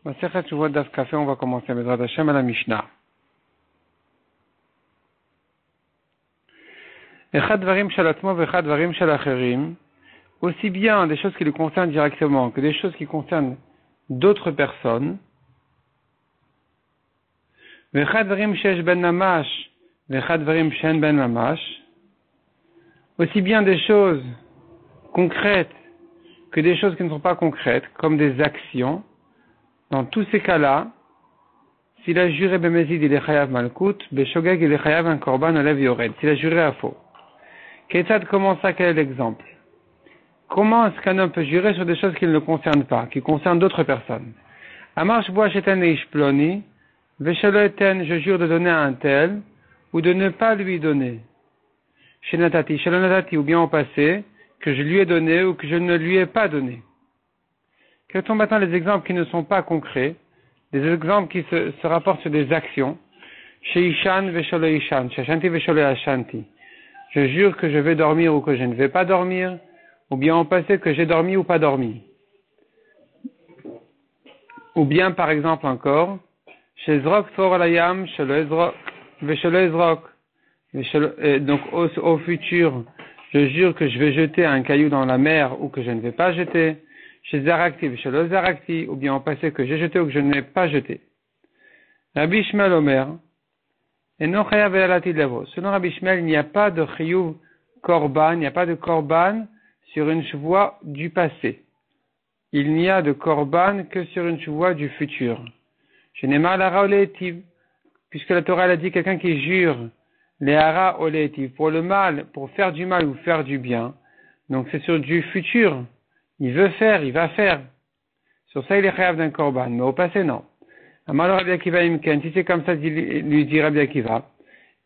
Masechet Shuvot Daf Kafé, on va commencer Bezrat Hashem à la Mishnah. Echad Dvarim Shel Atzmo v'Echad Dvarim Shel Acherim, aussi bien des choses qui le concernent directement que des choses qui concernent d'autres personnes. V'Echad Dvarim Shesh Ben Mamash v'Echad Dvarim She'en Ben Mamash, aussi bien des choses concrètes que des choses qui ne sont pas concrètes, comme des actions. Dans tous ces cas-là, s'il a juré Bemezid, il est chayav malkout, Beshogeg, il est chayav un korban olev yored. S'il a juré à faux. Ketzad, comment ça, quel est l'exemple? Comment est-ce qu'un homme peut jurer sur des choses qui ne le concernent pas, qui concernent d'autres personnes? Amar shboa sheten eish ploni, veshelo eten, je jure de donner à un tel, ou de ne pas lui donner. Shenatati, shelonatati, ou bien au passé, que je lui ai donné ou que je ne lui ai pas donné. Quels sont maintenant les exemples qui ne sont pas concrets, des exemples qui se rapportent sur des actions? Chez Ishan vesholo Ishan, chez Ashanti vesholo Ashanti. Je jure que je vais dormir ou que je ne vais pas dormir, ou bien au passé que j'ai dormi ou pas dormi. Ou bien par exemple encore, chez Zrok for alayam, shelo Ezrok, vesholo Ezrok. Donc au futur, je jure que je vais jeter un caillou dans la mer ou que je ne vais pas jeter. Chez Zarakti, veshelo Zarakti, ou bien au passé que j'ai jeté ou que je n'ai pas jeté. Rabbi Shmuel Omer, et non chayav ve'alati levo. Selon Rabbi Shmuel, il n'y a pas de chiyuv korban, il n'y a pas de korban sur une chevoie du passé. Il n'y a de korban que sur une chevoie du futur. Je n'ai mal à olétiv, puisque la Torah a dit quelqu'un qui jure les hara olétiv pour le mal, pour faire du mal ou faire du bien. Donc c'est sur du futur. Il veut faire, il va faire. Sur ça, il est chayav d'un korban, mais au passé, non. Alors Rabbi Akiva imken, si c'est comme ça, lui dit Rabbi Akiva,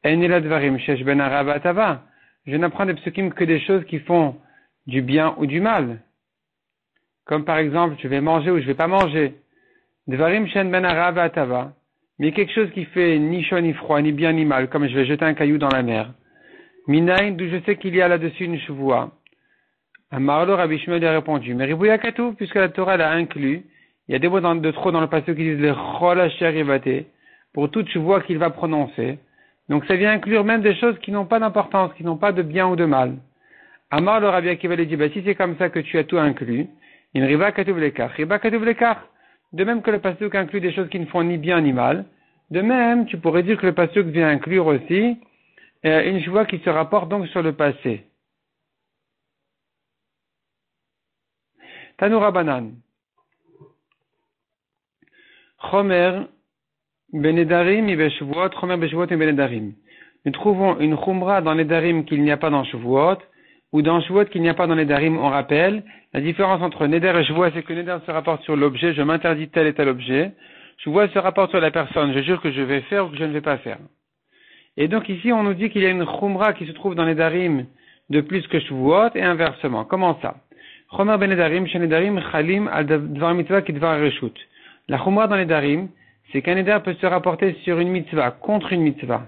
en iladvarim shesh ben hara v'atava. Je n'apprends des psukim que des choses qui font du bien ou du mal. Comme par exemple, je vais manger ou je vais pas manger. Dvarim shen ben hara v'atava. Mais quelque chose qui fait ni chaud ni froid, ni bien ni mal, comme je vais jeter un caillou dans la mer. Minaïn, d'où je sais qu'il y a là-dessus une chevoie. Amarlo Rabbi Shmuel a répondu, mais Ribouya Katou, puisque la Torah l'a inclus, il y a des mots de trop dans le passage qui disent le chol asher yivate, pour toute chevoie qu'il va prononcer. Donc ça vient inclure même des choses qui n'ont pas d'importance, qui n'ont pas de bien ou de mal. Amarlo Rabbi Akiva lui dit, si c'est comme ça que tu as tout inclus, in riba katuv lekar, riba katuv lekar. De même que le pasuk inclut des choses qui ne font ni bien ni mal, de même, tu pourrais dire que le pasuk vient inclure aussi une chevoie qui se rapporte donc sur le passé. Tanoura Banan. Chomer Benedarim et Beshuvuot, Chomer Beshuvuot et Benedarim. Nous trouvons une Chumra dans les Darim qu'il n'y a pas dans Shuvuot, ou dans Shuvuot qu'il n'y a pas dans les Darim. On rappelle, la différence entre Neder et Shuvuot, c'est que Neder se rapporte sur l'objet, je m'interdis tel et tel objet. Shuvuot se rapporte sur la personne, je jure que je vais faire ou que je ne vais pas faire. Et donc ici, on nous dit qu'il y a une Chumra qui se trouve dans les Darim de plus que Shuvuot, et inversement. Comment ça? Chomer Benedarim, Shenedarim, Chalim, al Dvar Mitzvah, ki Dvar Reshut. La Chumra dans les Darim, c'est qu'un Neder peut se rapporter sur une mitzvah, contre une mitzvah,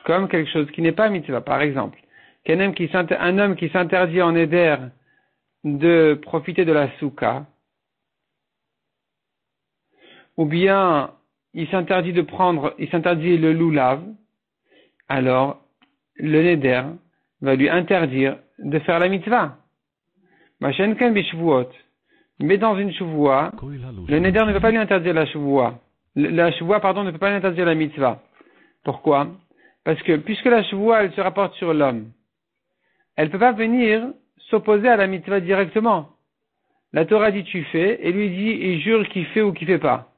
comme quelque chose qui n'est pas mitzvah. Par exemple, un homme qui s'interdit en Neder de profiter de la soukha, ou bien il s'interdit le loulav, alors le Neder va lui interdire de faire la mitzvah. Machenken bishvuot. Mais dans une chevoie, le Neder ne peut pas lui interdire la chevoie. La chevoie, ne peut pas lui interdire la mitzvah. Pourquoi? Parce que, puisque la chevoie, elle se rapporte sur l'homme, elle ne peut pas venir s'opposer à la mitzvah directement. La Torah dit tu fais, et lui dit, il jure qu'il fait ou qu'il fait pas.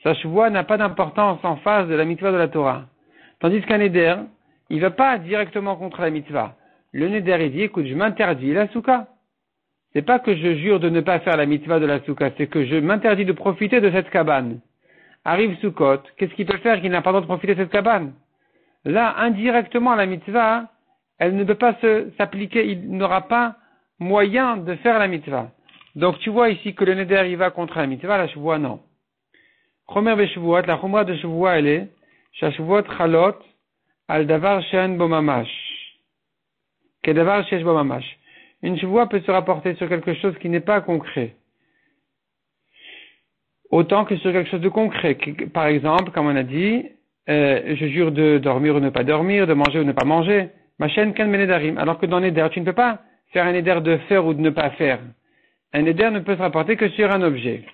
Sa chevoie n'a pas d'importance en face de la mitzvah de la Torah. Tandis qu'un Neder, il va pas directement contre la mitzvah. Le Neder, il dit, écoute, je m'interdis la soukha. C'est pas que je jure de ne pas faire la mitzvah de la soukha, c'est que je m'interdis de profiter de cette cabane. Arrive Sukkot, qu'est-ce qu'il peut faire qu'il n'a pas le droit de profiter de cette cabane? Là, indirectement, la mitzvah, elle ne peut pas s'appliquer, il n'aura pas moyen de faire la mitzvah. Donc tu vois ici que le Neder il va contre la mitzvah, la chevoie non. Chomer beshuvuot, la chumra de chevoie elle est, shashuvuot chalot, al davar she'en bo mamash. Ke davar she'esh bo mamash. Une chevoie peut se rapporter sur quelque chose qui n'est pas concret. autant que sur quelque chose de concret. Par exemple, comme on a dit, je jure de dormir ou ne pas dormir, de manger ou ne pas manger. Machen kan menedarim. Alors que dans l'éder, tu ne peux pas faire un éder de faire ou de ne pas faire. Un éder ne peut se rapporter que sur un objet.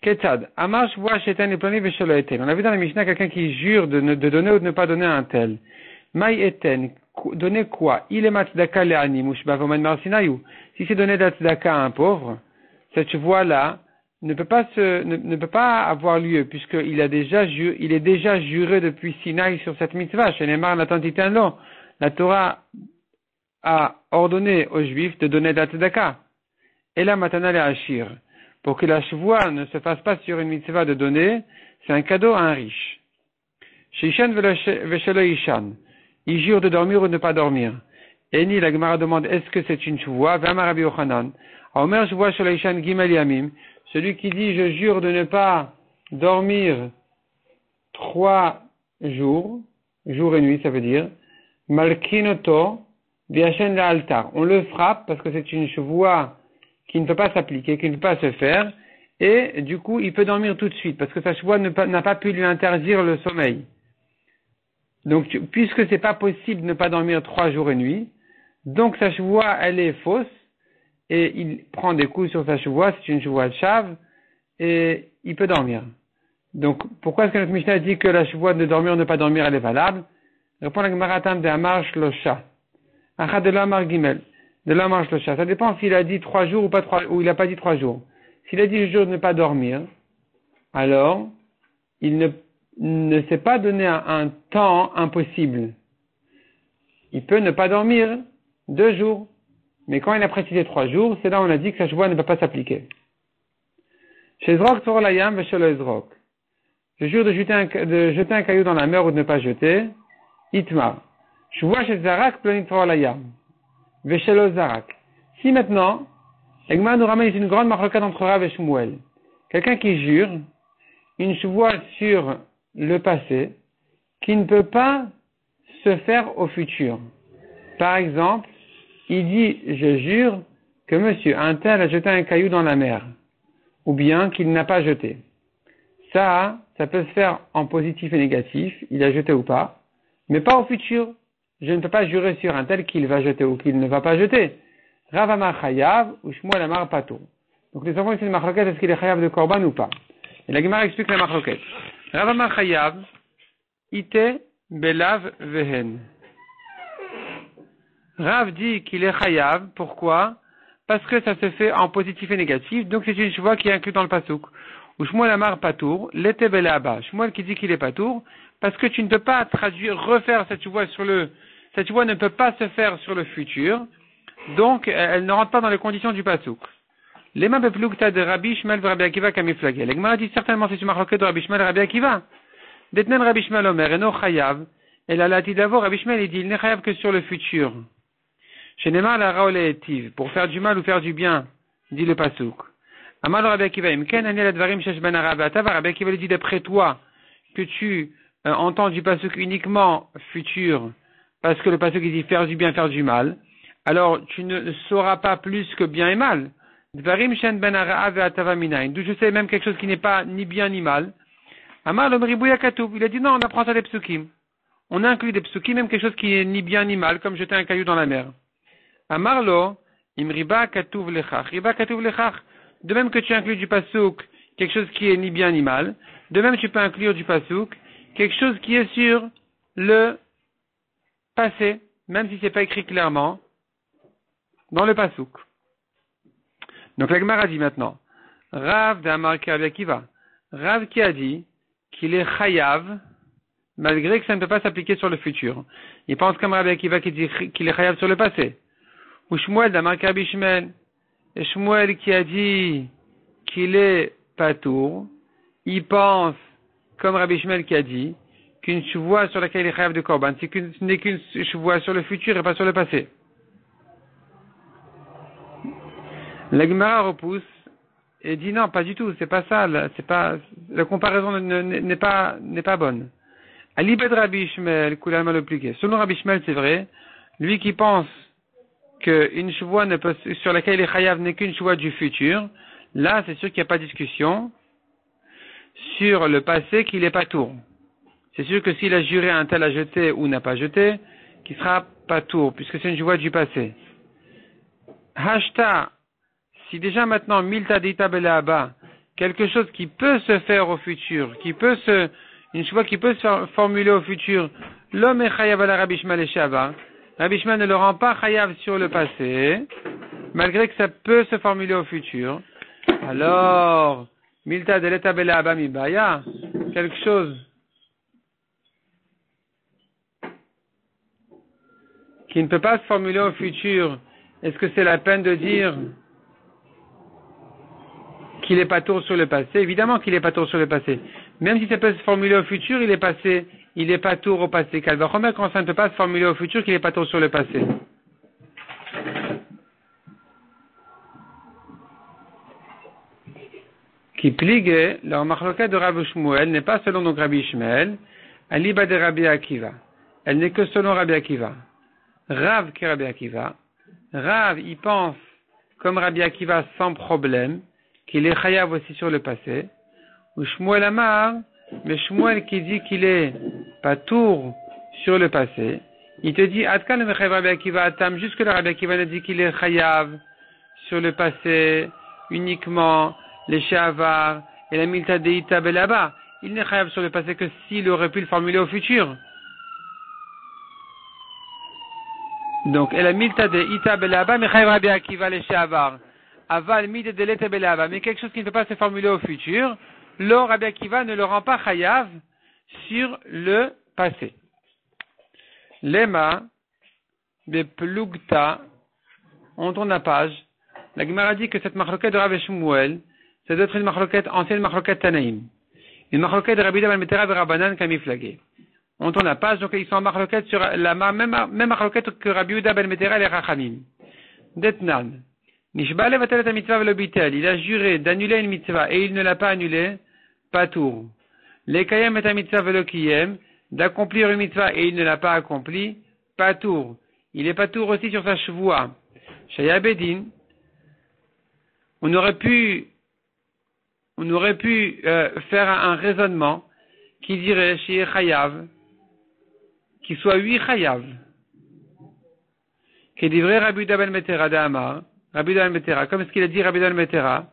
Ketzad. Amar shvoa shetan eploni veshelo eten. On a vu dans la Mishnah quelqu'un qui jure de donner ou de ne pas donner un tel. Mai eten. Donner quoi? Il est matzdaka le'ani mushbavoman marsinayou. Si c'est donner de la tzedaka à un pauvre, cette voie-là ne peut pas avoir lieu, puisqu'il est déjà juré depuis Sinaï sur cette mitzvah. Chez Neymar, la Torah a ordonné aux Juifs de donner de la tzedaka. Et la matana le hachir. Pour que la chevoie ne se fasse pas sur une mitzvah de donner, c'est un cadeau à un riche. Chez Ishan veshelo Ishan. Il jure de dormir ou de ne pas dormir. Eni, la Gemara demande, est-ce que c'est une chevoie? V'amar Rabbi Yochanan. Omer chevoie shelo Ishan gimel yamim. Celui qui dit, je jure de ne pas dormir 3 jours, jour et nuit, ça veut dire, malkinoto viachen la altar. On le frappe parce que c'est une chevoie qui ne peut pas s'appliquer, qui ne peut pas se faire, et du coup, il peut dormir tout de suite, parce que sa chevoie n'a pas pu lui interdire le sommeil. Donc, puisque c'est pas possible de ne pas dormir 3 jours et nuit, donc sa chevoie, elle est fausse, et il prend des coups sur sa chevoie, c'est une chevoie de chave, et il peut dormir. Donc, pourquoi est-ce que notre Mishnah dit que la chevoie de dormir ou ne pas dormir, elle est valable? Répond la Gemara Tam de Amar Shlosha. Achad de l'Amar Gimel. De l'Amar Shlosha. Ça dépend s'il a dit 3 jours ou il n'a pas dit 3 jours. S'il a dit je jure de ne pas dormir, alors, il ne s'est pas donné un temps impossible. Il peut ne pas dormir 2 jours. Mais quand il a précisé 3 jours, c'est là où on a dit que sa chevoie ne peut pas s'appliquer. Chez Zrok Tzor Layam Veshelo Ezrok. Je jure de jeter un caillou dans la mer ou de ne pas jeter. Itmar. Chevoie chez Zarak Plonit Tzor Layam. Veshelo Zarak. Si maintenant, Egma nous ramène une grande marloquette entre Rav et Shmuel. Quelqu'un qui jure une chevoie sur le passé qui ne peut pas se faire au futur. Par exemple, il dit, je jure que monsieur un tel a jeté un caillou dans la mer, ou bien qu'il n'a pas jeté. Ça peut se faire en positif et négatif, il a jeté ou pas, mais pas au futur. Je ne peux pas jurer sur un tel qu'il va jeter ou qu'il ne va pas jeter. Rav Amar Chayav ou Shmuel Amar Pato. Donc les enfants ici de Machloket, est-ce qu'il est Chayav de Korban ou pas? Et la Gemara explique la Machloket. Rav Amar Chayav, Ite Belav Vehen. Rav dit qu'il est chayav, pourquoi? Parce que ça se fait en positif et négatif, donc c'est une chevoie qui est inclue dans le pasouk. Ou Shmuel Amar Patour, l'été belaba. Shmuel qui dit qu'il est patour, parce que tu ne peux pas refaire cette chevoie cette chevoie ne peut pas se faire sur le futur, donc elle ne rentre pas dans les conditions du pasouk. Lema beplukta de Rabbi Shmuel ve Rabbi Akiva kamiflagé. L'Egmara dit certainement c'est une marloquette de Rabbi Shmuel et Rabbi Akiva. Detnen Rabbi Shmuel Omer, eno chayav. Et la lati d'avant, Rabbi Shmuel, il dit, il n'est chayav que sur le futur. Chez Neymar, la raole etiv, pour faire du mal ou faire du bien, dit le pasouk. Amal Rabbi Akiva, imken anel advarim shesh ben Rabbi Atava, Rabbi Akiva dit d'après toi, que tu entends du pasouk uniquement futur, parce que le pasouk il dit faire du bien, faire du mal, alors tu ne sauras pas plus que bien et mal. Dvarim shen ben Rabbi Atava minayin, d'où je sais même quelque chose qui n'est pas ni bien ni mal. Amal omribouya katoub, il a dit non, on apprend ça des psukim. On inclut des psukim, même quelque chose qui est ni bien ni mal, comme jeter un caillou dans la mer. Amarlo, imriba katuv lechach. Riba katuv lechach. De même que tu inclus du pasouk quelque chose qui est ni bien ni mal, de même tu peux inclure du pasouk quelque chose qui est sur le passé, même si c'est pas écrit clairement dans le pasouk. Donc la Gemara dit maintenant, Rav d'Amar Rabbi Akiva. Rav qui a dit qu'il est chayav, malgré que ça ne peut pas s'appliquer sur le futur. Il pense comme Rabbi Akiva qui dit qu'il est chayav sur le passé. Ou Shmuel d'Amar Rabbi Shmuel. Et Shmuel qui a dit qu'il est patour, il pense, comme Rabbi Shmuel qui a dit, qu'une chevoie sur laquelle il est chayav de korban, ce n'est qu'une chevoie sur le futur et pas sur le passé. La Gemara repousse et dit non, pas du tout, c'est pas ça, la comparaison n'est pas bonne. Ali Bed Rabbi Shmuel, Koulalma le pliqué. Selon Rabbi Shmuel, c'est vrai, lui qui pense qu'une chevoie ne peut, sur laquelle il est chayav n'est qu'une chevoie du futur, là, c'est sûr qu'il n'y a pas de discussion sur le passé qu'il n'est pas tour. C'est sûr que s'il a juré un tel à jeter ou n'a pas jeté, qu'il sera pas tour, puisque c'est une chevoie du passé. Hashta, si déjà maintenant, milta dita beleaba, quelque chose qui peut se faire au futur, une chevoie qui peut se formuler au futur, l'homme est chayav à la Rabbi Shmuel et Shava. Rabbi Shmuel ne le rend pas chayav sur le passé, malgré que ça peut se formuler au futur. Alors, milta deleta beleaba mibaya, quelque chose qui ne peut pas se formuler au futur, est-ce que c'est la peine de dire qu'il est pas tour sur le passé? Évidemment qu'il est pas tour sur le passé. Même si ça peut se formuler au futur, il est pas tour au passé. Calvachomer, quand ça ne peut pas se formuler au futur, qu'il est pas tour sur le passé. Qui pligue, leur marloquette de Rabbi Shmuel n'est pas selon donc Rabbi Shmuel, aliba de Rabbi Akiva. Elle n'est que selon Rabbi Akiva. Rav qui est Rabbi Akiva. Rav, il pense, comme Rabbi Akiva, sans problème, qu'il est chayav aussi sur le passé. Ou Shmuel Amar, mais Shmuel qui dit qu'il est pas tour sur le passé, il te dit, Adkan le mechayev Rabbi Akiva atam, jusque là Rabbi Akiva ne dit qu'il est chayav sur le passé, uniquement, les shavar, et la milta deita belaba. Il n'est chayav sur le passé que s'il aurait pu le formuler au futur. Donc, elle a milta de ita belaba, mais chayav Rabbi Akiva les shavar. Aval mid de l'eta belaba, mais quelque chose qui ne peut pas se formuler au futur, le Rabbi Akiva ne le rend pas chayav sur le passé. Lema beplugta, on tourne la page. La Gemara dit que cette marloquette de Rabbi Shmuel, c'est d'être une marloquette ancienne, marloquette Tanaïm. Une marloquette de Rabbi Yuda ben Betera et Rabbanan kamiflagé. On tourne la page, donc ils sont en marloquette sur la même marloquette que Rabbi Yuda ben Betera et les Rachamim. Detnan. Nishba levatel et mitzvah velobitel. Il a juré d'annuler une mitzvah et il ne l'a pas annulée. Patour. Lekayem et mitzvah velokiyem. D'accomplir une mitzvah et il ne l'a pas accompli. Patour. Il est patour aussi sur sa chevoua. Shaya Bedin. On aurait pu faire un raisonnement qui dirait chez Chayav, qui soit 8 Chayav. Qui dirait Rabbi Yuda ben Betera d'Amar. Rabbi Yuda ben Betera, comme ce qu'il a dit Rabbi Yuda ben Betera,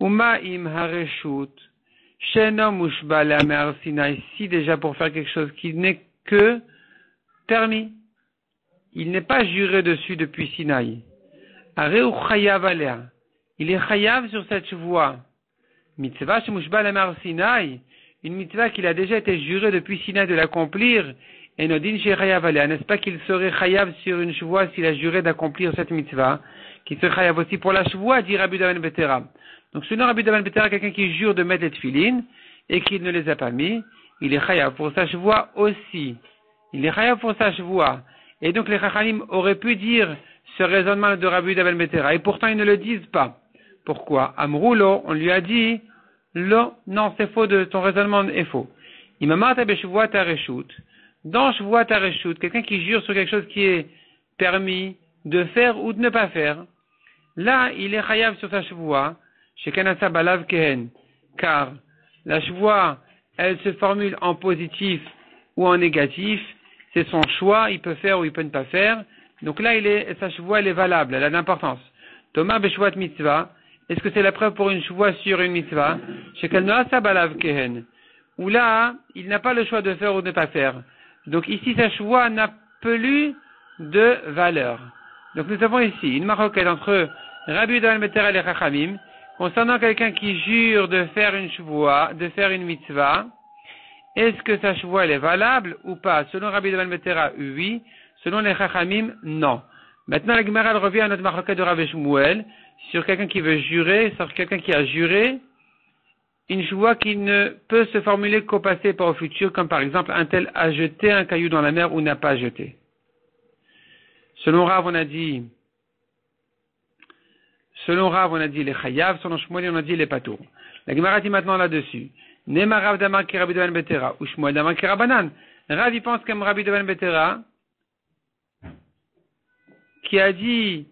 Uma im hareshut, sheno mushba le'amer Sinai, si déjà pour faire quelque chose qui n'est que permis. Il n'est pas juré dessus depuis Sinaï. Areu chayav alea. Il est chayav sur cette voie. Mitzvah shemushba le'amer Sinai, une mitzvah qu'il a déjà été juré depuis Sinaï de l'accomplir, et nodin she chayav alea. N'est-ce pas qu'il serait chayav sur une voie s'il a juré d'accomplir cette mitzvah? Qui se chayav aussi pour la chevoie, dit Rabbi Yuda ben Betera. Donc, selon Rabbi Yuda ben Betera, quelqu'un qui jure de mettre les tefilines et qui ne les a pas mis, il est chayav pour sa chevoie aussi. Il est chayav pour sa chevoie. Et donc, les Chachamim auraient pu dire ce raisonnement de Rabbi Yuda ben Betera. Et pourtant, ils ne le disent pas. Pourquoi? Amroulo, on lui a dit, lo, non, c'est faux, ton raisonnement est faux. Imamata beshevoa tareshut. Dans chevoa tareshut, quelqu'un qui jure sur quelque chose qui est permis de faire ou de ne pas faire, là, il est chayav sur sa chevoua, chez Kanasa Balav Kehen, car la chevoua, elle se formule en positif ou en négatif, c'est son choix, il peut faire ou il peut ne pas faire, donc là, sa chevoua, elle est valable, elle a d'importance. Thomas Beshvat Mitzvah, est-ce que c'est la preuve pour une chevoua sur une mitzvah, chez Kanasa Balav Kehen, où là, il n'a pas le choix de faire ou de ne pas faire. Donc ici, sa chevoua n'a plus de valeur. Donc nous avons ici une maroquette entre Rabbi Yuda ben Betera et les Chachamim concernant quelqu'un qui jure de faire une chevoua, de faire une mitzvah. Est-ce que sa chevoua elle est valable ou pas? Selon Rabbi Yuda ben Betera, oui. Selon les Chachamim, non. Maintenant la Gemara revient à notre maroquette de Rabbi Shmuel sur quelqu'un qui veut jurer, sur quelqu'un qui a juré une chevoua qui ne peut se formuler qu'au passé et pas au futur, comme par exemple un tel a jeté un caillou dans la mer ou n'a pas jeté. Selon Rav, on a dit les chayav, selon Shmuel, on a dit les patour. La Gemara dit maintenant là-dessus. Nema Rav Damar ki Rabbi Yuda ben Betera, ou Shmuel Damar ki Rabbanan. Rav, il pense comme Rabbi Yuda ben Betera, qui a dit,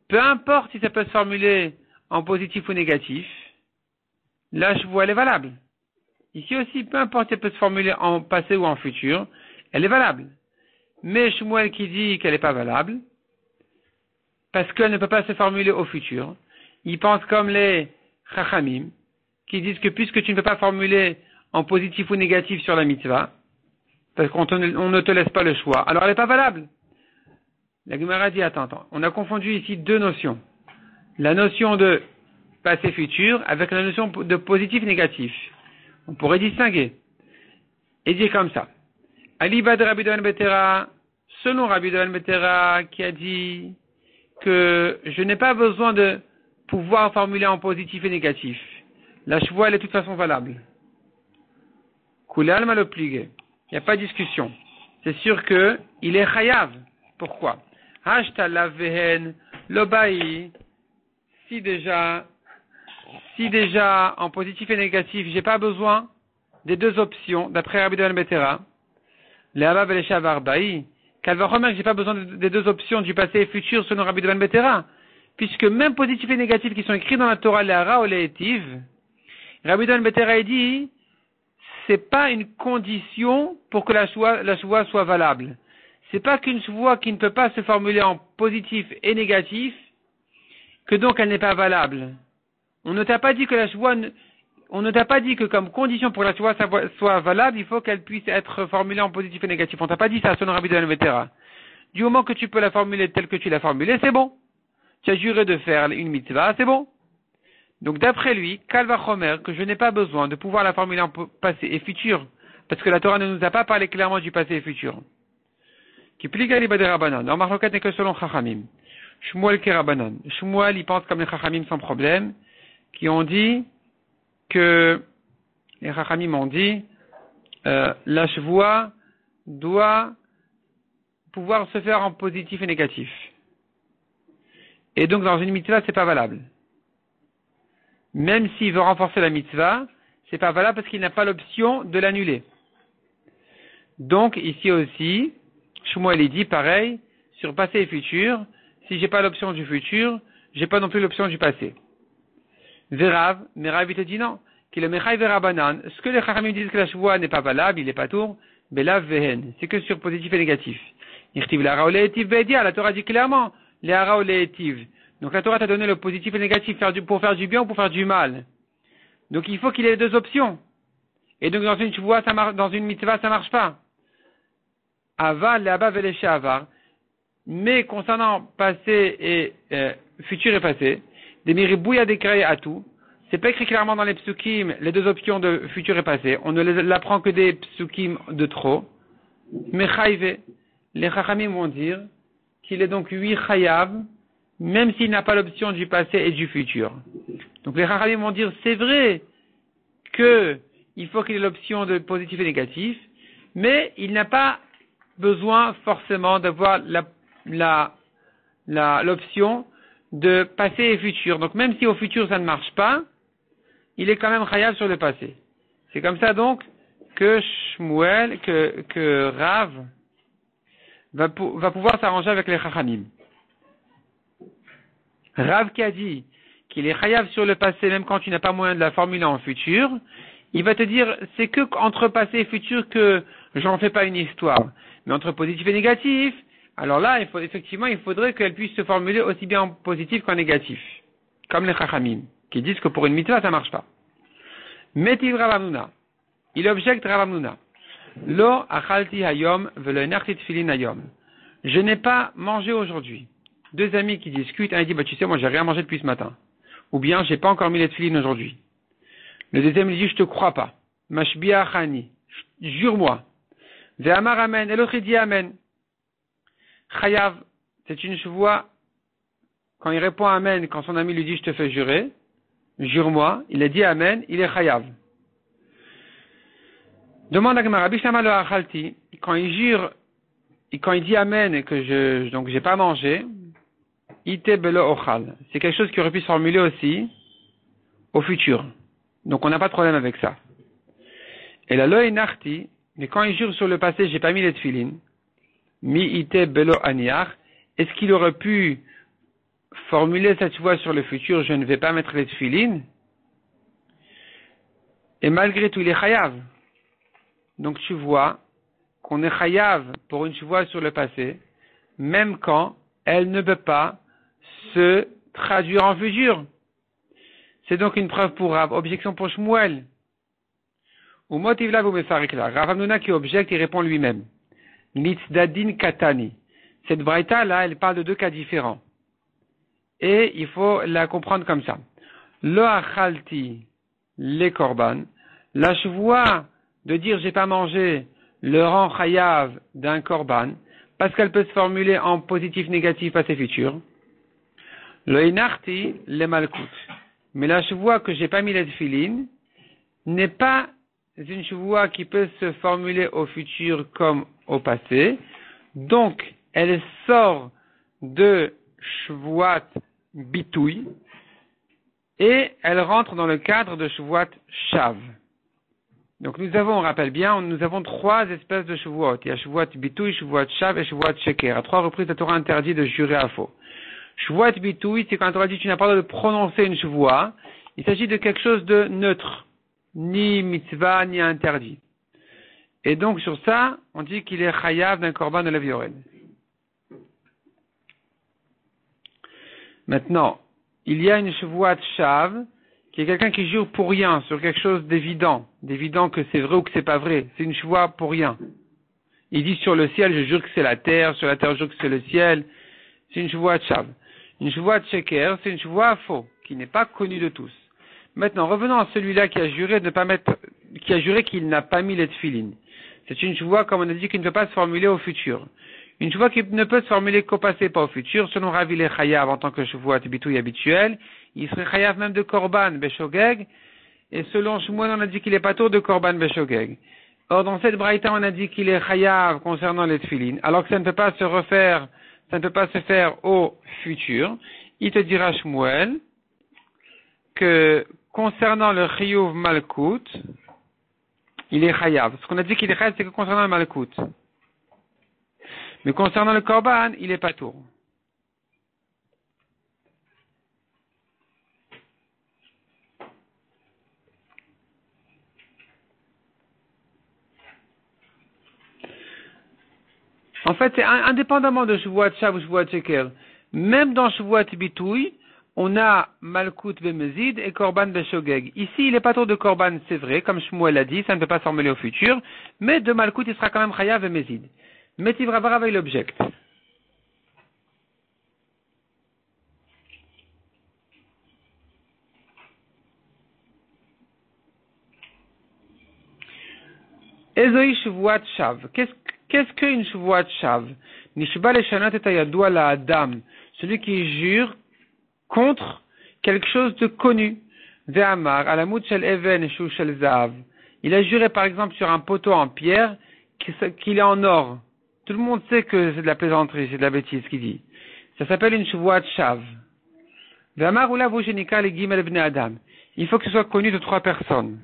peu importe si ça peut se formuler en positif ou négatif, la chevoie, elle est valable. Ici aussi, peu importe si elle peut se formuler en passé ou en futur, elle est valable. Mais Shmuel qui dit qu'elle n'est pas valable, parce qu'elle ne peut pas se formuler au futur, il pense comme les Chachamim, qui disent que puisque tu ne peux pas formuler en positif ou négatif sur la mitzvah, parce qu'on ne te laisse pas le choix, alors elle n'est pas valable. La Gemara dit, attends, on a confondu ici deux notions. La notion de passé futur avec la notion de positif négatif. On pourrait distinguer. Et dire comme ça. Aliba de Rabbi Dohan Betera, selon Rabbi Dohan Betera, qui a dit que je n'ai pas besoin de pouvoir formuler en positif et négatif. La chevoie, elle est de toute façon valable. Koulal mal obligé. Il n'y a pas de discussion. C'est sûr que il est chayav. Pourquoi? Hashta lavehen lobai. Si déjà en positif et négatif, j'ai pas besoin des deux options, d'après Rabbi Dohan Betera, les Havav et les Shavar Ba'i, qu'elle va remarquer que j'ai pas besoin des deux options du passé et futur selon Rabbi Dohan Betera, puisque même positif et négatif qui sont écrits dans la Torah, les Hara ou les Etiv, Rabbi Dohan Betera dit, c'est pas une condition pour que la chevoie soit valable. C'est pas qu'une chevoie qui ne peut pas se formuler en positif et négatif, que donc elle n'est pas valable. On ne t'a pas dit que la chevoie, on ne t'a pas dit que comme condition pour que la chevoie soit valable, il faut qu'elle puisse être formulée en positif et négatif. On t'a pas dit ça selon Rabbi Dohan Betera. Du moment que tu peux la formuler telle que tu l'as formulée, c'est bon. Tu as juré de faire une mitzvah, c'est bon. Donc d'après lui, Kalva Chomer, que je n'ai pas besoin de pouvoir la formuler en passé et futur, parce que la Torah ne nous a pas parlé clairement du passé et futur. Qui plie Galiba de Rabbanan. Alors Marlokat n'est que selon Chachamim. Shmuel qui Rabbanan. Shmuel, il pense comme les Chachamim sans problème, qui ont dit que les Chachamim ont dit la chevoie doit pouvoir se faire en positif et négatif. Et donc dans une mitzvah, c'est pas valable. Même s'il veut renforcer la mitzvah, c'est pas valable parce qu'il n'a pas l'option de l'annuler. Donc ici aussi, Shmuel dit pareil, sur passé et futur, si j'ai pas l'option du futur, j'ai pas non plus l'option du passé. Verav, mais Rav il te dit non, qu'il le Mechai Verabanan, ce que les Chachamim disent que la chevoie n'est pas valable, il est pas tour, Belav Vehen, c'est que sur positif et négatif. Irtiv la Hara ou Le'etiv Be'edia, la Torah dit clairement, les Hara ou Le'etiv. Donc la Torah t'a donné le positif et le négatif pour faire du bien ou pour faire du mal. Donc il faut qu'il ait les deux options. Et donc dans une chevoie, ça marche, dans une mitzvah, ça marche pas. Aval, le Abav et les Shavar. Mais concernant passé et futur et passé, des miribouya déclarés à tout, c'est pas écrit clairement dans les psukim les deux options de futur et passé. On ne l'apprend que des psukim de trop. Mais chayive, les chachamim vont dire qu'il est donc lui chayav, même s'il n'a pas l'option du passé et du futur. Donc les chachamim vont dire c'est vrai que il faut qu'il ait l'option de positif et négatif, mais il n'a pas besoin forcément d'avoir l'option de passé et futur. Donc même si au futur ça ne marche pas, il est quand même chayav sur le passé. C'est comme ça donc que Shmuel, que Rav va pouvoir s'arranger avec les chachamim. Rav qui a dit qu'il est chayav sur le passé même quand tu n'as pas moyen de la formuler en futur, il va te dire c'est que entre passé et futur que j'en fais pas une histoire. Mais entre positif et négatif, alors là, il faudrait qu'elle puisse se formuler aussi bien en positif qu'en négatif. Comme les chachamim, qui disent que pour une mitzvah, ça marche pas. Metiv Rav Hamnuna. Il objecte Rav Hamnuna. Lo achalti hayom velo enachti tfilin hayom. Je n'ai pas mangé aujourd'hui. Deux amis qui discutent, un dit, tu sais, moi j'ai rien mangé depuis ce matin. Ou bien, j'ai pas encore mis les tfilin aujourd'hui. Le deuxième lui dit, je te crois pas. Mashbia chani. Jure-moi. Ve'amar amen. Et l'autre il dit amen. Chayav, c'est une chevoie. Quand il répond amen, quand son ami lui dit, je te fais jurer, jure-moi, il a dit amen, il est chayav. Demande à Gemara, Bishama lo achalti, quand il jure, et quand il dit amen et que donc j'ai pas mangé, ite belo ochal. C'est quelque chose qui aurait pu se formuler aussi au futur. Donc on n'a pas de problème avec ça. Et la lo enachti, mais quand il jure sur le passé, j'ai pas mis les tefilin, mi ite belo aniach, est-ce qu'il aurait pu formuler cette chevoie sur le futur, je ne vais pas mettre les tefilines? Et malgré tout, il est chayav. Donc tu vois qu'on est chayav pour une chevoie sur le passé, même quand elle ne peut pas se traduire en futur. C'est donc une preuve pour Rav. Objection pour Shmuel. Ou motiv là vous me farez là. Rav Hamnuna qui objecte, il répond lui-même. Nitzdadin katani. Cette braïta là, elle parle de deux cas différents. Et il faut la comprendre comme ça. Lo achalti les korban. La chevoie de dire j'ai pas mangé le rang chayav d'un korban, parce qu'elle peut se formuler en positif, négatif, passé, futur. Lo inarti les malkout. Mais la chevoie que j'ai pas mis les tefilines n'est pas une chevoie qui peut se formuler au futur comme au passé. Donc, elle sort de chevoie bitouille et elle rentre dans le cadre de chevoie shav. Donc nous avons, on rappelle bien, nous avons trois espèces de chevoot. Il y a chevoot bitouille, chevoot shav et chevoot sheker. À trois reprises, la Torah interdit de jurer à faux. Chevoot bitouille, c'est quand la Torah dit tu n'as pas le droit de prononcer une chevoie. Il s'agit de quelque chose de neutre, ni mitzvah, ni interdit. Et donc sur ça, on dit qu'il est chayav d'un korban de la viorel. Maintenant, il y a une chevoot shav, qui est quelqu'un qui jure pour rien, sur quelque chose d'évident que c'est vrai ou que c'est pas vrai. C'est une chevoie pour rien. Il dit sur le ciel, je jure que c'est la terre, sur la terre, je jure que c'est le ciel. C'est une chevoie shav. Une chevoie sheker, c'est une chevoie faux, qui n'est pas connue de tous. Maintenant, revenons à celui-là qui a juré qu'il n'a pas mis les tefilines. C'est une chevoie, comme on a dit, qui ne peut pas se formuler au futur. Une chevoie qui ne peut se formuler qu'au passé, pas au futur. Selon Rav, il est chayav en tant que chevoie bitouille habituelle. Il serait chayav même de korban beshogeg. Et selon Shmuel, on a dit qu'il est pas tour de korban beshogeg. Or, dans cette braïta, on a dit qu'il est chayav concernant les tefilines. Alors que ça ne peut pas se faire au futur. Il te dira Shmuel que concernant le chiyuv malkout, il est chayav. Ce qu'on a dit qu'il est chayav, c'est que concernant le malkout. Mais concernant le korban, il est pas tour. En fait, c'est indépendamment de Shavuot Shav ou Shavuot Sheker. Même dans Shavuot Bitouille, on a Malkout Bemezid et Korban Beshogeg. Ici, il n'est pas tour de Korban, c'est vrai, comme Shmuel l'a dit, ça ne peut pas se formuler au futur, mais de Malkout, il sera quand même Chayav Bemezid. Mais Tivravar avec l'object. Ezoi Shavuot Shav. Qu'est-ce qu'une Shavuot Shav? Nishba leshanat et ayadua la Adam. Celui qui jure contre quelque chose de connu. Ve'amar, alamut shel even shu shel zav. Il a juré par exemple sur un poteau en pierre qu'il est en or. Tout le monde sait que c'est de la plaisanterie, c'est de la bêtise qu'il dit. Ça s'appelle une Shavuot Shav. Ve'amar ula vujenika le gimel bnei Adam. Il faut que ce soit connu de trois personnes.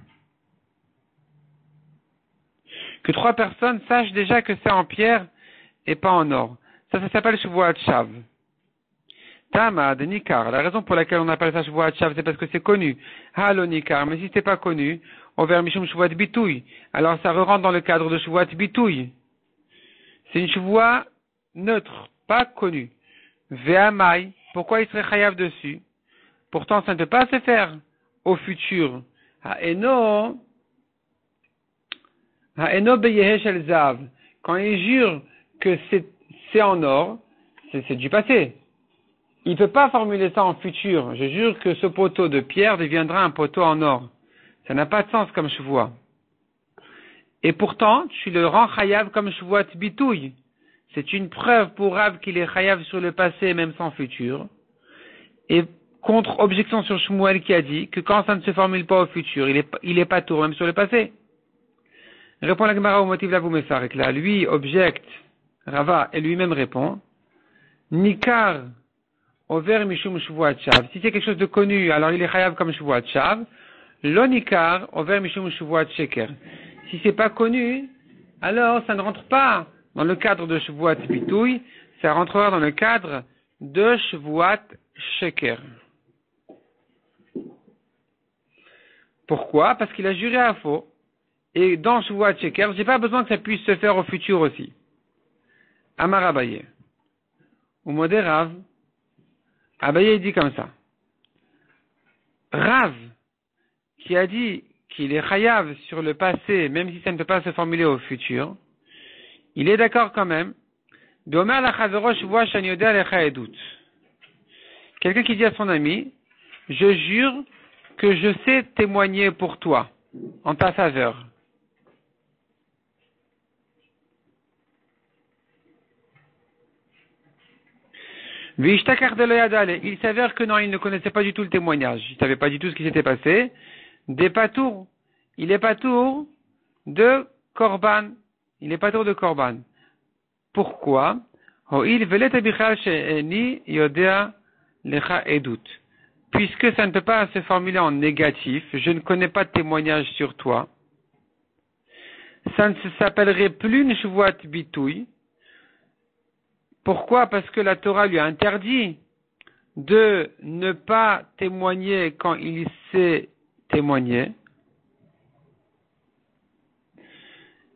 Que trois personnes sachent déjà que c'est en pierre et pas en or. Ça s'appelle Shavuot Shav. Tama de Nikar. La raison pour laquelle on appelle ça Shavuot Shav, c'est parce que c'est connu. Halo Nikar. Mais si c'est pas connu, on verra Mishum Shavuot Bitouille. Alors ça rentre dans le cadre de Shavuot Bitouille. C'est une Shavuot neutre, pas connue. Ve'amai. Pourquoi il serait chayav dessus? Pourtant, ça ne peut pas se faire au futur. Ha'eno beyehe shel zav. Quand il jure que c'est en or, c'est du passé. Il ne peut pas formuler ça en futur. Je jure que ce poteau de pierre deviendra un poteau en or. Ça n'a pas de sens comme chevoie. Et pourtant, tu le rends chayav comme chevoie bitouille. C'est une preuve pour Rav qu'il est chayav sur le passé, même sans futur. Et contre-objection sur Shmuel qui a dit que quand ça ne se formule pas au futur, il est pas tour, même sur le passé. Répond la Gemara au motif là vous me farek là. Lui objecte, Rava, et lui-même répond. Nikar over mishum Shavuot Shav. Si c'est quelque chose de connu, alors il est chayav comme Shavuot Shav. Lo nikar over mishum Shavuot Sheker. Si c'est pas connu, alors ça ne rentre pas dans le cadre de Shavuot Bitouille, ça rentrera dans le cadre de Shvuat Sheker. Pourquoi? Parce qu'il a juré à faux. Et dans Shvuat Sheker, j'ai pas besoin que ça puisse se faire au futur aussi. Amar Abaye. Ou Modé Rav. Abaye dit comme ça. Rav, qui a dit qu'il est chayav sur le passé, même si ça ne peut pas se formuler au futur, il est d'accord quand même. Quelqu'un qui dit à son ami, je jure que je sais témoigner pour toi, en ta faveur. Il s'avère que non, il ne connaissait pas du tout le témoignage. Il ne savait pas du tout ce qui s'était passé. Des patours. Il est patour de Korban. Il est patour de Korban. Pourquoi? Puisque ça ne peut pas se formuler en négatif, je ne connais pas de témoignage sur toi. Ça ne s'appellerait plus une Shvuat Bitouy. Pourquoi? Parce que la Torah lui a interdit de ne pas témoigner quand il sait témoigner.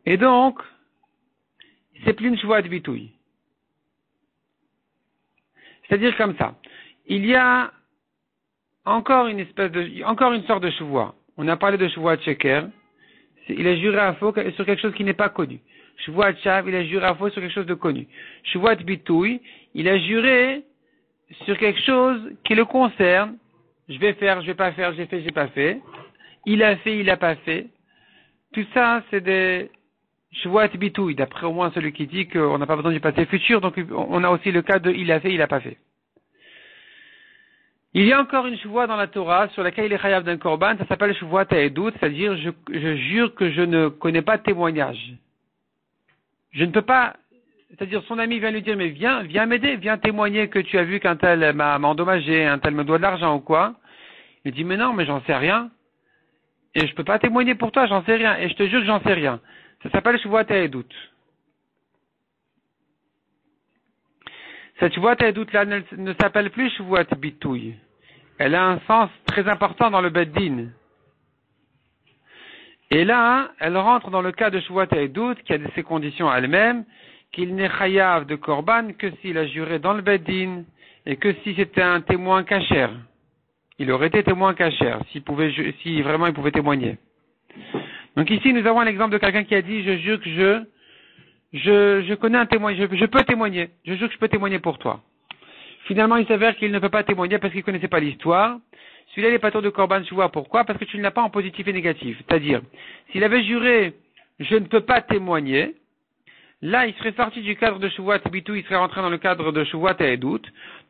Et donc, c'est plus une Shvuat Bitouy. C'est-à-dire comme ça. Il y a encore une sorte de Shvuat. On a parlé de Shvuat Sheker. Il a juré à faux sur quelque chose qui n'est pas connu. Shvuat Shav, il a juré à faux sur quelque chose de connu. Shvuat Bitouy, il a juré sur quelque chose qui le concerne. Je vais faire, je vais pas faire, j'ai fait, j'ai pas fait. Il a fait, il a pas fait. Tout ça, c'est des Shvuat Bitouy, d'après au moins celui qui dit qu'on n'a pas besoin du passé futur, donc on a aussi le cas de il a fait, il a pas fait. Il y a encore une Shvuat dans la Torah sur laquelle il est chayav d'un korban, ça s'appelle Shvuat Ha'edut, c'est-à-dire je jure que je ne connais pas de témoignage. Je ne peux pas, c'est-à-dire son ami vient lui dire, mais viens m'aider, viens témoigner que tu as vu qu'un tel m'a endommagé, un tel me doit de l'argent ou quoi. Il dit, mais non, mais j'en sais rien. Et je peux pas témoigner pour toi, j'en sais rien. Et je te jure que j'en sais rien. Ça s'appelle Shvuat Ha'edut. Cette Shvuat Ha'edut là ne s'appelle plus Shvuat Bitouy. Elle a un sens très important dans le Beit Din. Et là, elle rentre dans le cas de Shvuat Ha'edut, qui a ses conditions elle-même, qu'il n'est chayav de Korban que s'il a juré dans le Beit Din, et que si c'était un témoin kasher. Il aurait été témoin kasher, si vraiment il pouvait témoigner. Donc ici, nous avons un exemple de quelqu'un qui a dit, je jure que je connais un témoin, je peux témoigner, je jure que je peux témoigner pour toi. Finalement, il s'avère qu'il ne peut pas témoigner parce qu'il ne connaissait pas l'histoire. Celui-là, il n'est pas tôt de Korban Shuvah. Pourquoi? Parce que tu ne l'as pas en positif et négatif. C'est-à-dire, s'il avait juré, je ne peux pas témoigner, là, il serait sorti du cadre de Shvuat Bitouy, il serait rentré dans le cadre de Shvuat Ha'edut.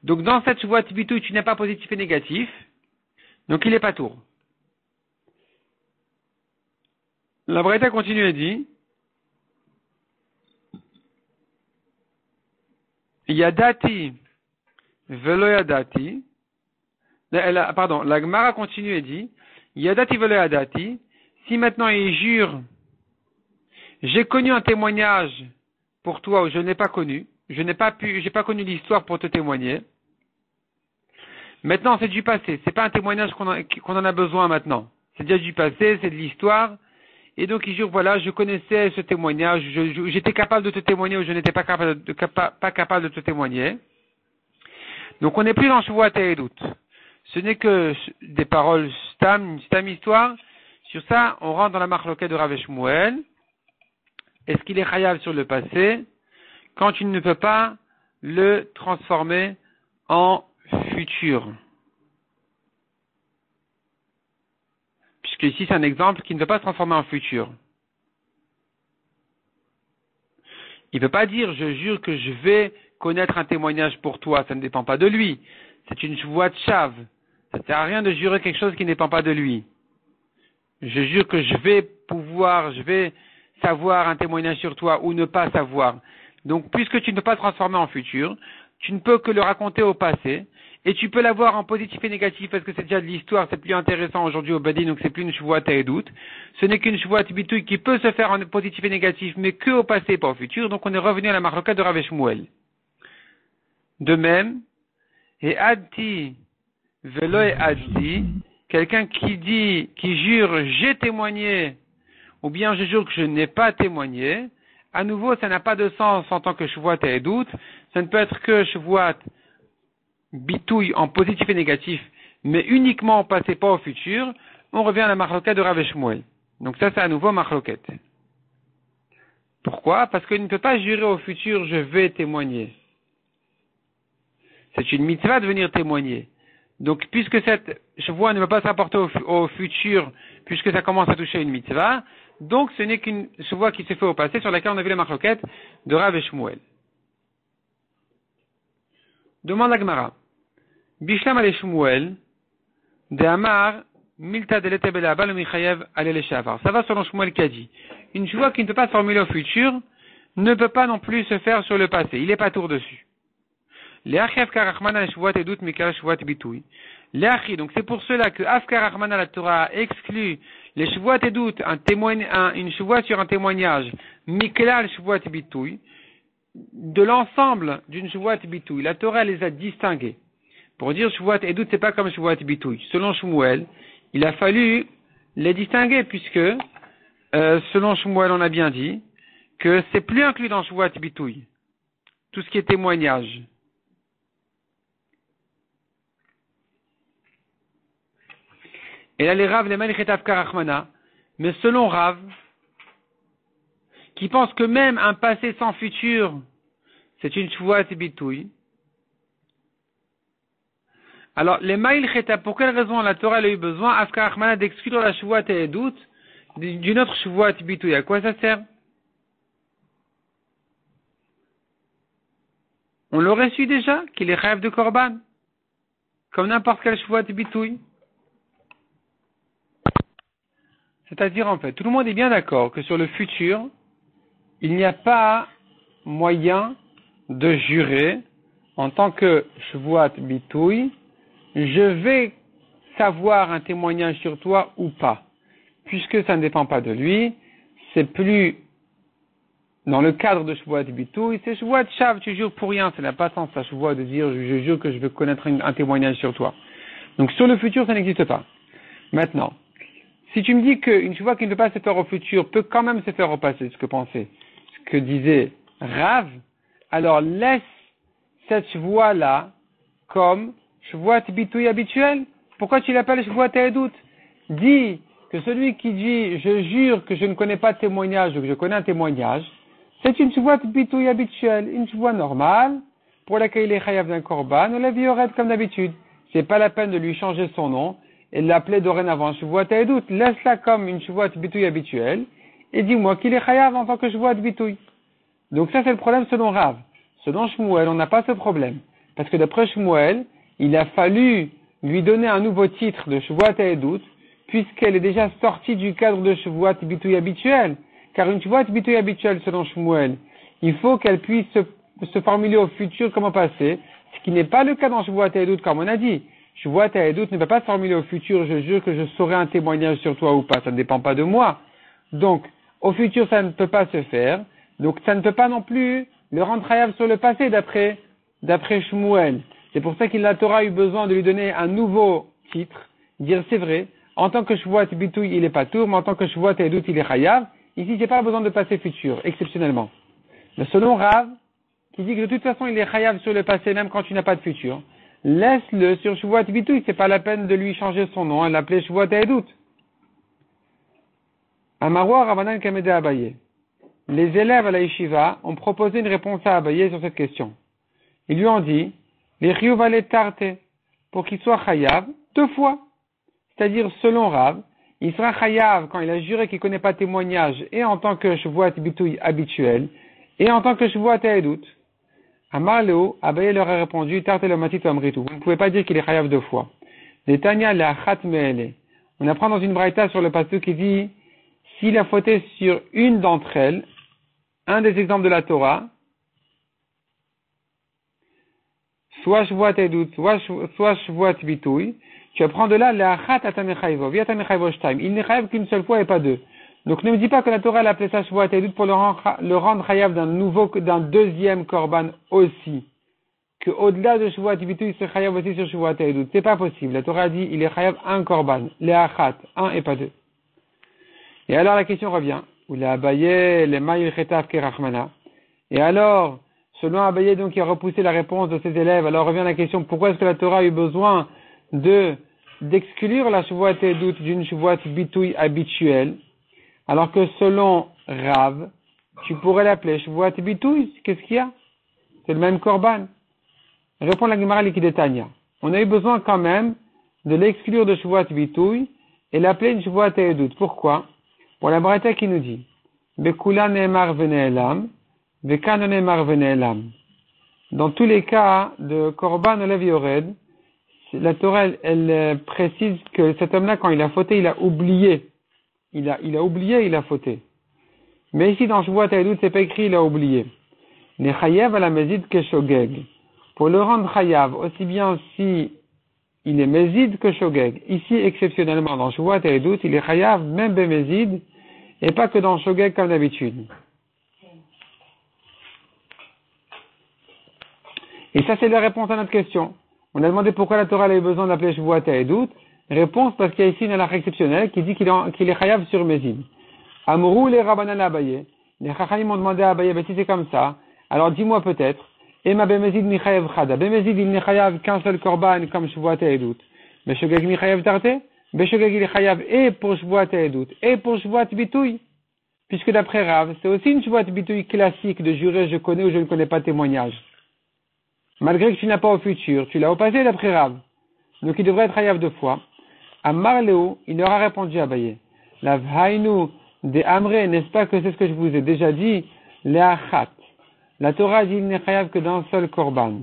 Donc, dans cette Shvuat Bitouy, tu n'as pas positif et négatif. Donc, il n'est pas tour. La Braïta continue et dit, Yadati, velo yadati, la Gemara continue et dit, Yadati velo yadati, si maintenant il jure, j'ai connu un témoignage pour toi ou je n'ai pas connu, j'ai pas connu l'histoire pour te témoigner. Maintenant, c'est du passé, c'est pas un témoignage qu'on en a besoin maintenant. C'est déjà du passé, c'est de l'histoire. Et donc il jure, voilà, je connaissais ce témoignage, j'étais capable de te témoigner ou je n'étais pas capable de te témoigner. Donc on n'est plus dans Shvuat Ha'edut. Ce n'est que des paroles stam histoire. Sur ça, on rentre dans la marloquette de Rav Shmuel. Est-ce qu'il est chayav sur le passé quand tu ne peux pas le transformer en futur? Puisque ici c'est un exemple qui ne peut pas se transformer en futur. Il ne peut pas dire, je jure que je vais connaître un témoignage pour toi, ça ne dépend pas de lui. C'est une Shvuat Shav. Ça ne sert à rien de jurer quelque chose qui ne dépend pas de lui. Je jure que je vais savoir un témoignage sur toi ou ne pas savoir. Donc, puisque tu ne peux pas transformer en futur, tu ne peux que le raconter au passé, et tu peux l'avoir en positif et négatif parce que c'est déjà de l'histoire, c'est plus intéressant aujourd'hui au Badi, donc c'est plus une Shvuat Ha'edut. Ce n'est qu'une Shvuat Bitouy qui peut se faire en positif et négatif, mais que au passé, pas au futur. Donc on est revenu à la marloquette de Rav Shmuel. De même, et adti velo et adti, quelqu'un qui jure j'ai témoigné, ou bien je jure que je n'ai pas témoigné, à nouveau, ça n'a pas de sens en tant que shvuat et doute. Ça ne peut être que shvuat bitouille en positif et négatif, mais uniquement au passé, pas au futur. On revient à la marloquette de Rav Shmuel. Donc ça, c'est à nouveau marloquette. Pourquoi? Parce qu'il ne peut pas jurer au futur, je vais témoigner. C'est une mitzvah de venir témoigner. Donc, puisque cette chevoie ne va pas se rapporter au futur, puisque ça commence à toucher une mitzvah, donc ce n'est qu'une chevoie qui s'est fait au passé, sur laquelle on a vu la marloquette de Rav et Shmuel. Demande la Gemara. Bishlam ale Shmuel, de Amar, milta de l'etebele abal michayev ale le shavar. Ça va selon Shmuel qui a dit. Une chevoie qui ne peut pas se formuler au futur, ne peut pas non plus se faire sur le passé. Il n'est pas tour dessus. Donc c'est pour cela que Afkar Rahmana la Torah a exclu les Shvuat et doutes, une Shvuat sur un témoignage, Miklal Shvuat Bitoui, de l'ensemble d'une Shvuat Bitoui. La Torah les a distingués. Pour dire Shvuat et doute, c'est pas comme Shvuat Bitoui. Selon Shmuel, il a fallu les distinguer puisque, selon Shmuel, on a bien dit que c'est plus inclus dans Shvuat Bitoui. Tout ce qui est témoignage. Et là, les Rav, les Malichet Afkar Rahmana, mais selon Rav, qui pense que même un passé sans futur, c'est une Shvuat Bitouy. Alors, les Malichet, pour quelle raison la Torah a eu besoin, Afkar Rahmana, d'exclure la Shvuat et doute d'une autre Shvuat Bitouy? À quoi ça sert? On l'aurait su déjà, qu'il est rêve de Korban, comme n'importe quelle Shvuat Bitouy. C'est-à-dire, en fait, tout le monde est bien d'accord que sur le futur, il n'y a pas moyen de jurer en tant que Shvuat Bitouy, je vais savoir un témoignage sur toi ou pas. Puisque ça ne dépend pas de lui, c'est plus dans le cadre de Shvuat Bitouy, c'est Shvuat Shav, tu jures pour rien, ça n'a pas sens, ça Shvuat de dire je jure que je veux connaître un témoignage sur toi. Donc sur le futur, ça n'existe pas. Maintenant, si tu me dis qu'une chevoie qui ne peut pas se faire au futur peut quand même se faire au passé, ce que disait Rav, alors laisse cette chevoie-là comme chevoie bitouille habituelle. Pourquoi tu l'appelles chevoie taedout? Dis que celui qui dit je jure que je ne connais pas de témoignage ou que je connais un témoignage, c'est une chevoie bitouille habituelle, une chevoie normale pour laquelle il est chayav d'un korban ou la vioret comme d'habitude. C'est pas la peine de lui changer son nom et l'appeler dorénavant Shvuat Taedout. Laisse-la comme une Shvuat Bitouille habituelle et dis-moi qu'il est chayav en tant que Shvuat Bitouille. Donc ça c'est le problème selon Rav. Selon Shmuel, on n'a pas ce problème. Parce que d'après Shmuel, il a fallu lui donner un nouveau titre de Shvuat Taedout puisqu'elle est déjà sortie du cadre de Shvuat Bitouille habituelle. Car une Shvuat Bitouille habituelle selon Shmuel, il faut qu'elle puisse se formuler au futur comme au passé, ce qui n'est pas le cas dans Shvuat Taedout comme on a dit. Shvuat Taedout ne peut pas se formuler au futur, je jure que je saurai un témoignage sur toi ou pas, ça ne dépend pas de moi. Donc, au futur, ça ne peut pas se faire, donc ça ne peut pas non plus le rendre chayav sur le passé d'après Shmuel. C'est pour ça qu'il la Torah a eu besoin de lui donner un nouveau titre, dire c'est vrai, en tant que Shvuat Bitouille il est pas tour, mais en tant que Shvuat Taedout il est chayav, ici j'ai pas besoin de passé futur, exceptionnellement. Mais selon Rav, qui dit que de toute façon il est chayav sur le passé même quand tu n'as pas de futur, laisse-le sur Shvuat Bitouille, c'est pas la peine de lui changer son nom, et l'appeler Shvuat Taedout. Amarwa Ravanan Kamede Abaye. Les élèves à la yeshiva ont proposé une réponse à Abaye sur cette question. Ils lui ont dit, les chiyuv ale tarte, pour qu'il soit chayav 2 fois. C'est-à-dire, selon Rav, il sera chayav quand il a juré qu'il ne connaît pas témoignage, et en tant que Shvuat Bitouille habituel, et en tant que Shvuat Taedout. Amar Leo, Abaye leur a répondu, Tarte le matit amritu. Vous ne pouvez pas dire qu'il est chayav 2 fois. Les Tanya la chat meele. On apprend dans une braïta sur le pasuk qui dit, s'il a fauté sur une d'entre elles, un des exemples de la Torah, soit Shvuat Taedout, soit Shvuat Bitouille, tu apprends de là, la chat atamechayvo, viatamechayvo shtaim. Il n'est chayav qu'une seule fois et pas 2. Donc ne me dis pas que la Torah l'a appelé ça Shvuat Taedout pour le rendre chayav d'un deuxième korban aussi qu'au-delà de Shavuot Bitoui, il se chayav aussi sur Shavuot Edut. C'est pas possible. La Torah dit, il est chayav un korban, les achat, un et pas deux. Et alors la question revient, ou les Abaye, les Maïl Chetav Kerachmana. Et alors, selon Abaye, donc, qui a repoussé la réponse de ses élèves, alors revient la question, pourquoi est-ce que la Torah a eu besoin d'exclure la Shavuot Edut d'une Shavuot Bitoui habituelle, alors que selon Rav, tu pourrais l'appeler Shavuot Bitoui, qu'est-ce qu'il y a? C'est le même korban. Répond la Gemara Likidetania. On a eu besoin quand même de l'exclure de Shavuot Bitoui et l'appeler une Shavuot Edut. Pourquoi? Pour la Braïta qui nous dit Bekula ne'emar vene'elam, Vekana ne'emar vene'elam. Dans tous les cas de korban olev yored, la Torah elle précise que cet homme-là, quand il a fauté, il a oublié. Il a oublié, il a fauté. Mais ici, dans Shavuot Edut, c'est pas écrit, il a oublié. Ne chayav à la mezid que shogeg. Pour le rendre chayav, aussi bien si il est mezid que shogeg. Ici, exceptionnellement, dans Shavuot Edut, il est chayav, même bemezid, et pas que dans shogeg comme d'habitude. Et ça, c'est la réponse à notre question. On a demandé pourquoi la Torah avait besoin d'appeler Shavuot Edut. Réponse, parce qu'il y a ici une halakha exceptionnelle qui dit qu'il est chayav sur mezid. Amrou les Rabbanan Abaye. Les Chachamim m'ont demandé à Abaye, si c'est comme ça, alors dis-moi peut-être, Ema Bemezid Michayev Chada. Bemezid il n'est chayav qu'un seul korban comme Shavuot Edut. Beshogeg Michayev Tarte. Beshogeg il est chayav et pour Shavuot Edut et pour Shavuot Bitoui. Puisque d'après Rav, c'est aussi une Shavuot Bitoui classique de jurer je connais ou je ne connais pas témoignage. Malgré que tu n'as pas au futur, tu l'as au passé d'après Rav. Donc il devrait être chayav deux fois. Amar Léo, il leur a répondu à Abaye. La Vhainu des Amré, n'est-ce pas que c'est ce que je vous ai déjà dit? Les Achat. La Torah dit il n'est chayav que d'un seul korban.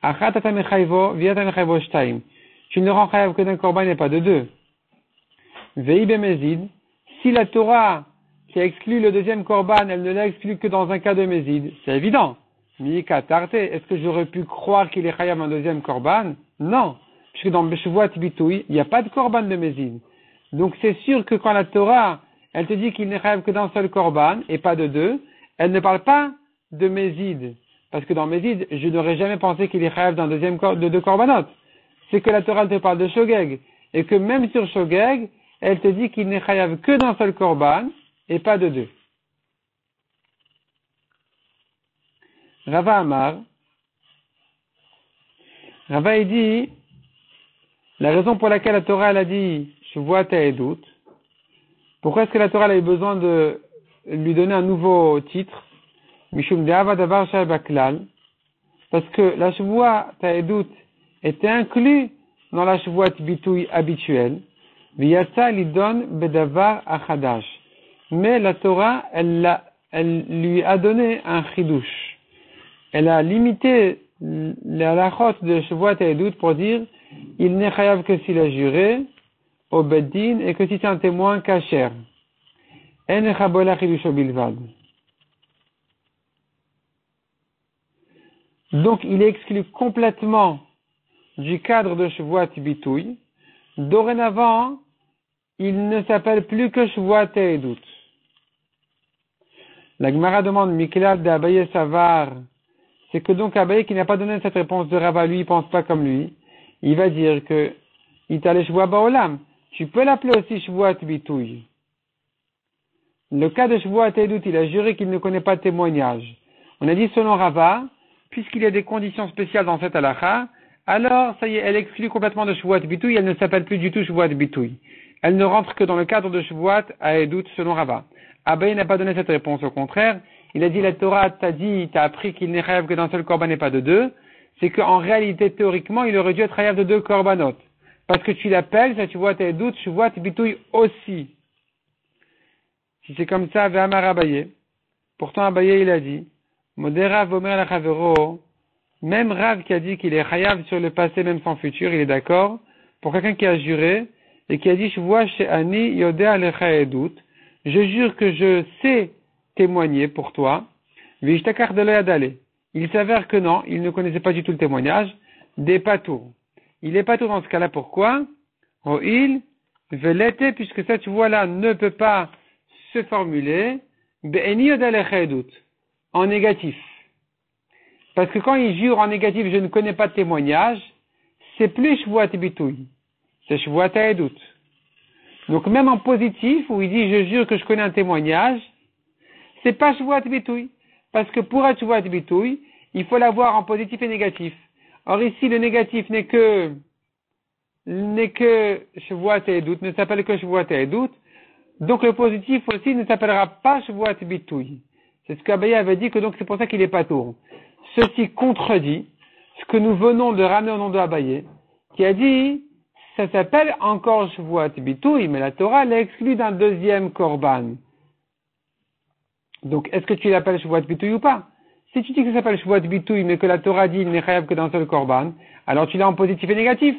Achat atamechayvo, viatamechayvo shtaim. Tu ne le rends chayav que d'un korban et pas de deux. Vei bemezid. Si la Torah qui a exclu le deuxième korban, elle ne l'a exclu que dans un cas de mezid, c'est évident. Mika tarte, est-ce que j'aurais pu croire qu'il est chayav un deuxième korban? Non. Puisque dans Shavuot Bitoui, il n'y a pas de korban de mezid. Donc c'est sûr que quand la Torah elle te dit qu'il n'est chayav que d'un seul korban et pas de deux, elle ne parle pas de mezid. Parce que dans mezid, je n'aurais jamais pensé qu'il est chayav d'un de deux korbanot. C'est que la Torah te parle de shogeg. Et que même sur shogeg, elle te dit qu'il n'est chayav que d'un seul korban et pas de deux. Rava Amar. Rava il dit, la raison pour laquelle la Torah elle a dit Shavuot Edut, pourquoi est-ce que la Torah a eu besoin de lui donner un nouveau titre? Mishum de'ava davar shel baklal. Parce que la Shavuot Edut était inclus dans la Shavuot Bitoui habituelle. V'yatsa lidon bedavar achadash. Mais la Torah, elle lui a donné un chidouche. Elle a limité la halachot de Shavuot Edut pour dire il n'est chayav que s'il a juré au beddin et que si c'est un témoin kasher. En chabola chidusho bilvad. Donc il est exclu complètement du cadre de Shavuot Bitoui. Dorénavant, il ne s'appelle plus que Shavuot Edut. La Gemara demande Miklal de Abaye Savar. C'est que donc Abaye qui n'a pas donné cette réponse de Rava, lui, il pense pas comme lui. Il va dire que il t'a le Shavuot Baolam. Tu peux l'appeler aussi Shavuot Bitoui. Le cas de Shavuot Edut, il a juré qu'il ne connaît pas de témoignage. On a dit selon Rava, puisqu'il y a des conditions spéciales dans cette halakha, alors ça y est, elle exclut complètement de Shavuot Bitoui, elle ne s'appelle plus du tout Shavuot Bitoui. Elle ne rentre que dans le cadre de Shavuot Edut selon Rava. Abaye n'a pas donné cette réponse, au contraire. Il a dit, la Torah t'a appris qu'il n'est chayav que d'un seul korban et pas de deux. C'est qu'en réalité, théoriquement, il aurait dû être chayav de deux korbanot. Parce que tu l'appelles, ça tu vois tes doutes, tu vois tes bitouilles aussi. Si c'est comme ça, Ve'amar Abaye. Pourtant, Abaye, il a dit, Modera vomer la chavero, même Rav qui a dit qu'il est chayav sur le passé, même sans futur, il est d'accord. Pour quelqu'un qui a juré, et qui a dit, je vois chez Ani, Yodea lecha edut, je jure que je sais témoigner pour toi. Vishtakar de l'ayadale. Il s'avère que non, il ne connaissait pas du tout le témoignage. Des patours. Il est patour dans ce cas-là, pourquoi? Oh, il veut l'être, puisque cette voix-là ne peut pas se formuler. Be'eni yodea lecha edut. En négatif. Parce que quand il jure en négatif, je ne connais pas de témoignage, c'est plus Shvuat Bitouy. C'est Shvuat Ha'edut. Donc même en positif, où il dit je jure que je connais un témoignage, c'est pas Shvuat Bitouy. Parce que pour être Shvuat Bitouy, il faut l'avoir en positif et négatif. Or ici, le négatif n'est que Shvuat Ha'edut, ne s'appelle que Shvuat Ha'edut. Donc le positif aussi ne s'appellera pas Shvuat Bitouy. C'est ce qu'Abaye avait dit, que donc c'est pour ça qu'il est pas tour. Ceci contredit ce que nous venons de ramener au nom de Abaye, qui a dit, ça s'appelle encore Shvuat Bitouy, mais la Torah l'a exclu d'un deuxième korban. Donc, est-ce que tu l'appelles Shvuat Bitouy ou pas? Si tu dis que ça s'appelle Shvuat Bitouy, mais que la Torah dit, il n'est chayav que d'un seul korban, alors tu l'as en positif et négatif.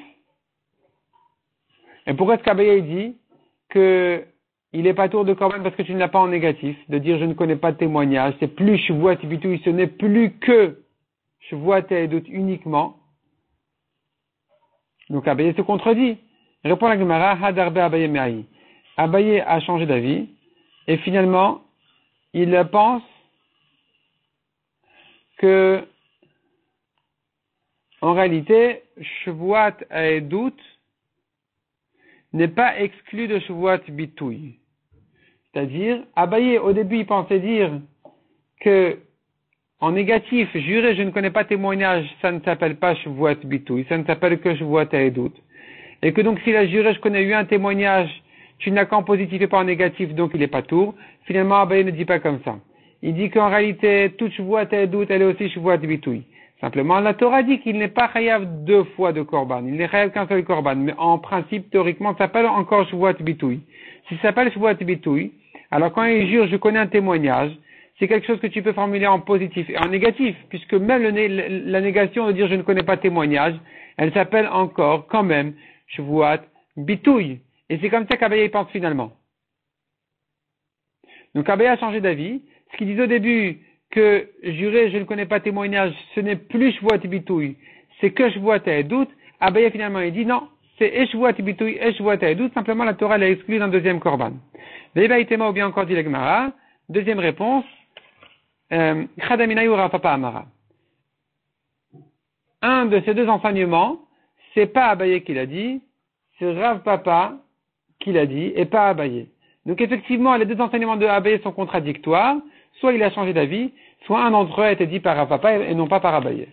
Et pourquoi est-ce qu'Abaye dit que il n'est pas tour de korban parce que tu ne l'as pas en négatif, de dire je ne connais pas de témoignage, c'est plus Shvuat Bitouy, ce n'est plus que Shvuat Ha'edut uniquement. Donc Abaye se contredit. Répond la Gemara, Hadarbe Abaye Me'ahi. Abaye a changé d'avis, et finalement, il pense que, en réalité, Shvuat Ha'edut n'est pas exclu de Shvuat Bitouy. C'est-à-dire, Abaye, au début, il pensait dire que, en négatif, jurer je ne connais pas témoignage, ça ne s'appelle pas Shvuat Bitouy, ça ne s'appelle que Shvuat Ha'edut. Et que donc, s'il a juré je connais eu un témoignage, tu n'as qu'en positif et pas en négatif, donc il n'est pas tour. Finalement, Abaye ne dit pas comme ça. Il dit qu'en réalité, toute Shvuat Ha'edut, elle est aussi Shvuat Bitouy. Simplement, la Torah dit qu'il n'est pas chayav deux fois de korban. Il n'est chayav qu'un seul korban. Mais en principe, théoriquement, ça s'appelle encore Shvuat Bitouy. Si ça s'appelle Shvuat Bitouy, alors quand il jure je connais un témoignage, c'est quelque chose que tu peux formuler en positif et en négatif, puisque même la négation de dire je ne connais pas témoignage, elle s'appelle encore, quand même, Shvuat Bitouy. Et c'est comme ça qu'Abaye pense finalement. Donc Abaye a changé d'avis. Ce qu'il disait au début, que jurer je ne connais pas témoignage, ce n'est plus Shvuat Bitouy, c'est que Shvuat Ha'edut. Abaye finalement il dit non, c'est Shvuat Bitouy et Shvuat Ha'edut, simplement la Torah l'a exclu d'un deuxième korban. Ve'ba itema ou bien encore dit la Gemara. Deuxième réponse, Chadaminayu Rav Papa Amara. Un de ces deux enseignements, c'est pas Abaye qui l'a dit, c'est Rav Papa qui l'a dit et pas Abaye. Donc effectivement, les deux enseignements de Abaye sont contradictoires. Soit il a changé d'avis, soit un d'entre eux a été dit par Rav Papa et non pas par Abaye.